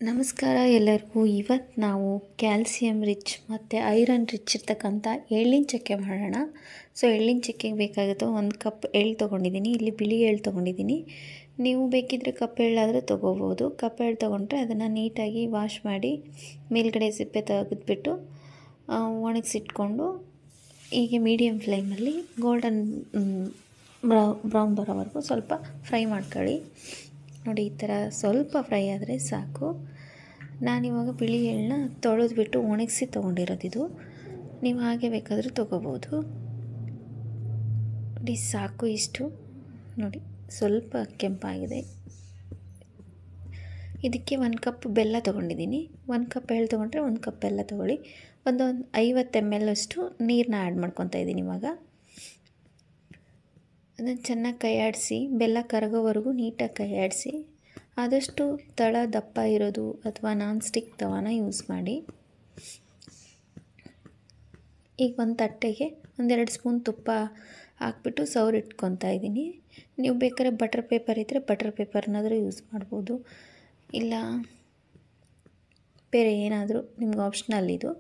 ನಮಸ್ಕಾರ ಎಲ್ಲರಿಗೂ. ಇವತ್ತು ನಾವು ಕ್ಯಾಲ್ಸಿಯಂ ರಿಚ್ ಮತ್ತು ಐರನ್ ರಿಚ್ ಇರ್ತಕ್ಕಂಥ ಎಳ್ಳಿನ ಚಕ್ಕೆ ಮಾಡೋಣ. ಎಳ್ಳಿನ ಚಕ್ಕೆಗೆ ಬೇಕಾಗುತ್ತೋ 1 ಕಪ್ ಎಳ್ಳು ತೊಗೊಂಡಿದ್ದೀನಿ. ಇಲ್ಲಿ ಬಿಳಿ ಎಳ್ಳು ತೊಗೊಂಡಿದ್ದೀನಿ. ನೀವು ಬೇಕಿದ್ದರೆ ಕಪ್ ಎಳ್ಳಾದರೂ ತೊಗೋಬೋದು. ಕಪ್ ಎಳ್ಳು ತೊಗೊಂಡ್ರೆ ಅದನ್ನು ನೀಟಾಗಿ ವಾಶ್ ಮಾಡಿ ಮೇಲ್ಗಡೆ ಸಿಪ್ಪೆ ತೆಗೆದುಬಿಟ್ಟು ಒಣಗಿಸಿಟ್ಕೊಂಡು ಹೀಗೆ ಮೀಡಿಯಮ್ ಫ್ಲೇಮಲ್ಲಿ ಗೋಲ್ಡನ್ ಬ್ರೌನ್ ಬರೋವರೆಗೂ ಸ್ವಲ್ಪ ಫ್ರೈ ಮಾಡ್ಕೊಳ್ಳಿ. ನೋಡಿ, ಈ ಥರ ಸ್ವಲ್ಪ ಫ್ರೈ ಆದರೆ ಸಾಕು. ನಾನಿವಾಗ ಬಿಳಿ ಎಳ್ಳನ್ನ ತೊಳೆದ್ಬಿಟ್ಟು ಒಣಗಿಸಿ ತೊಗೊಂಡಿರೋದಿದು. ನೀವು ಹಾಗೆ ಬೇಕಾದರೂ ತೊಗೋಬೋದು. ನೋಡಿ, ಸಾಕು ಇಷ್ಟು. ನೋಡಿ, ಸ್ವಲ್ಪ ಕೆಂಪಾಗಿದೆ. ಇದಕ್ಕೆ 1 ಕಪ್ ಬೆಲ್ಲ ತೊಗೊಂಡಿದ್ದೀನಿ. 1 ಕಪ್ ಎಳ್ಳು ತೊಗೊಂಡ್ರೆ 1 ಕಪ್ ಬೆಲ್ಲ ತೊಗೊಳ್ಳಿ. ಒಂದು 50 ml ಅಷ್ಟು ನೀರನ್ನ ಆ್ಯಡ್ ಮಾಡ್ಕೊತಾ ಇದ್ದೀನಿ ಇವಾಗ. ಅದನ್ನು ಚೆನ್ನಾಗಿ ಕೈ ಆಡಿಸಿ, ಬೆಲ್ಲ ಕರಗೋವರೆಗೂ ನೀಟಾಗಿ ಕೈ ಆಡಿಸಿ. ಆದಷ್ಟು ತಳ ದಪ್ಪ ಇರೋದು ಅಥವಾ ನಾನ್ ಸ್ಟಿಕ್ ತವಾನ ಯೂಸ್ ಮಾಡಿ. ಈಗ ಒಂದು ತಟ್ಟೆಗೆ 1-2 ಸ್ಪೂನ್ ತುಪ್ಪ ಹಾಕ್ಬಿಟ್ಟು ಸವರಿಟ್ಕೊತಾ ಇದ್ದೀನಿ. ನೀವು ಬೇಕಾದ್ರೆ ಬಟರ್ ಪೇಪರ್ ಇದ್ದರೆ ಬಟರ್ ಪೇಪರ್ನಾದರೂ ಯೂಸ್ ಮಾಡ್ಬೋದು, ಇಲ್ಲ ಬೇರೆ ಏನಾದರೂ ನಿಮ್ಗೆ ಆಪ್ಷನಲ್ ಇದು.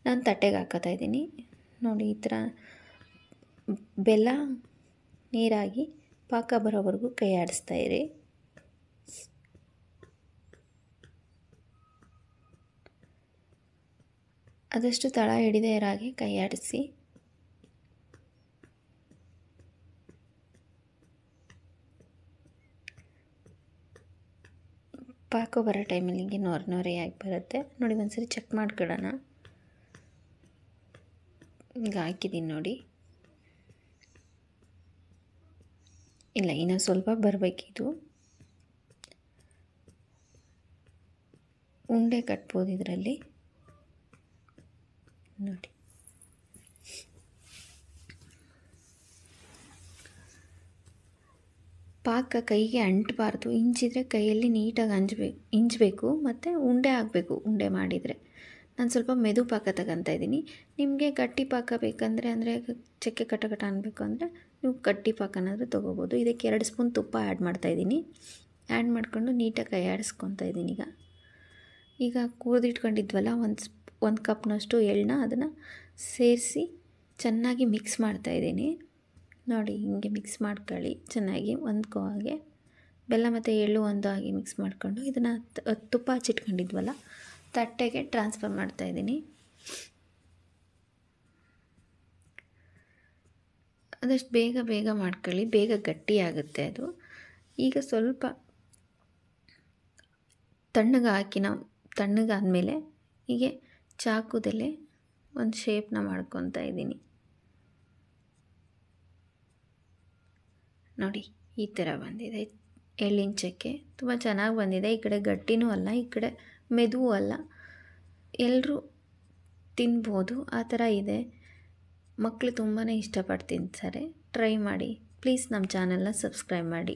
ನಾನು ತಟ್ಟೆಗೆ ಹಾಕೋತಾ ಇದ್ದೀನಿ. ನೋಡಿ, ಈ ಥರ ಬೆಲ್ಲ ನೀರಾಗಿ ಪಾಕ ಬರೋವರೆಗೂ ಕೈ ಆಡಿಸ್ತಾ ಇರಿ. ಆದಷ್ಟು ತಳ ಹಿಡಿದೇ ಇರೋ ಹಾಗೆ ಕೈ ಆಡಿಸಿ. ಪಾಕ ಬರೋ ಟೈಮಲ್ಲಿ ಹಿಂಗೆ ನೊರೆಯಾಗಿ ಬರುತ್ತೆ. ನೋಡಿ, ಒಂದ್ಸರಿ ಚೆಕ್ ಮಾಡ್ಕೊಳ್ಳೋಣ. ಈಗ ಹಾಕಿದ್ದೀನಿ ನೋಡಿ. ಇಲ್ಲ, ಇನ್ನೂ ಸ್ವಲ್ಪ ಬರಬೇಕಿದು. ಉಂಡೆ ಕಟ್ಬೋದು ಇದರಲ್ಲಿ. ನೋಡಿ, ಪಾಕ ಕೈಗೆ ಅಂಟಬಾರ್ದು. ಇಂಚಿದ್ರೆ ಕೈಯಲ್ಲಿ ನೀಟಾಗಿ ಇಂಚಬೇಕು ಮತ್ತು ಉಂಡೆ ಆಗಬೇಕು. ಉಂಡೆ ಮಾಡಿದರೆ ನಾನು ಸ್ವಲ್ಪ ಮೆದು ಪಾಕ ತಗೊತಾ ಇದ್ದೀನಿ. ನಿಮಗೆ ಗಟ್ಟಿ ಪಾಕ ಬೇಕಂದರೆ, ಅಂದರೆ ಚಕ್ಕೆ ಕಟ ಅನ್ನಬೇಕು ಅಂದರೆ ನೀವು ಗಟ್ಟಿ ಪಾಕನಾದರೂ ತೊಗೋಬೋದು. ಇದಕ್ಕೆ 2 ಸ್ಪೂನ್ ತುಪ್ಪ ಆ್ಯಡ್ ಮಾಡ್ತಾಯಿದ್ದೀನಿ. ಆ್ಯಡ್ ಮಾಡ್ಕೊಂಡು ನೀಟಾಗಿ ಕೈ ಆಡಿಸ್ಕೊತಾ ಇದ್ದೀನಿ. ಈಗ ಕೂದಿಟ್ಕೊಂಡಿದ್ವಲ್ಲ 1 ಕಪ್ನಷ್ಟು ಎಳ್ಳನ್ನ ಅದನ್ನು ಸೇರಿಸಿ ಚೆನ್ನಾಗಿ ಮಿಕ್ಸ್ ಮಾಡ್ತಾಯಿದ್ದೀನಿ. ನೋಡಿ, ಹಿಂಗೆ ಮಿಕ್ಸ್ ಮಾಡ್ಕೊಳ್ಳಿ ಚೆನ್ನಾಗಿ ಹೊಂದ್ಕೋ ಹಾಗೆ. ಬೆಲ್ಲ ಮತ್ತು ಎಳ್ಳು ಒಂದು ಹಾಗೆ ಮಿಕ್ಸ್ ಮಾಡ್ಕೊಂಡು ಇದನ್ನು ತುಪ್ಪ ಹಚ್ಚಿಟ್ಕೊಂಡಿದ್ವಲ್ಲ ತಟ್ಟೆಗೆ ಟ್ರಾನ್ಸ್ಫರ್ ಮಾಡ್ತಾಯಿದ್ದೀನಿ. ಅದಷ್ಟು ಬೇಗ ಮಾಡ್ಕೊಳ್ಳಿ, ಬೇಗ ಗಟ್ಟಿಯಾಗುತ್ತೆ ಅದು. ಈಗ ಸ್ವಲ್ಪ ತಣ್ಣಗಾದಮೇಲೆ ಹೀಗೆ ಚಾಕುದಲ್ಲೇ ಒಂದು ಶೇಪ್ನ ಮಾಡ್ಕೊತಾ ಇದ್ದೀನಿ. ನೋಡಿ, ಈ ಥರ ಬಂದಿದೆ ಎಳ್ಳಿನ ಚಕ್ಕೆ. ತುಂಬ ಚೆನ್ನಾಗಿ ಬಂದಿದೆ. ಈ ಕಡೆ ಗಟ್ಟಿನೂ ಅಲ್ಲ, ಈ ಕಡೆ ಮೆದುವೂ ಅಲ್ಲ. ಎಲ್ಲರೂ ತಿನ್ಬೋದು, ಆ ಥರ ಇದೆ. ಮಕ್ಕಳು ತುಂಬಾ ಇಷ್ಟಪಟ್ಟು ತಿಂತಾರೆ. ಟ್ರೈ ಮಾಡಿ ಪ್ಲೀಸ್. ನಮ್ಮ ಚಾನಲ್ನ ಸಬ್ಸ್ಕ್ರೈಬ್ ಮಾಡಿ.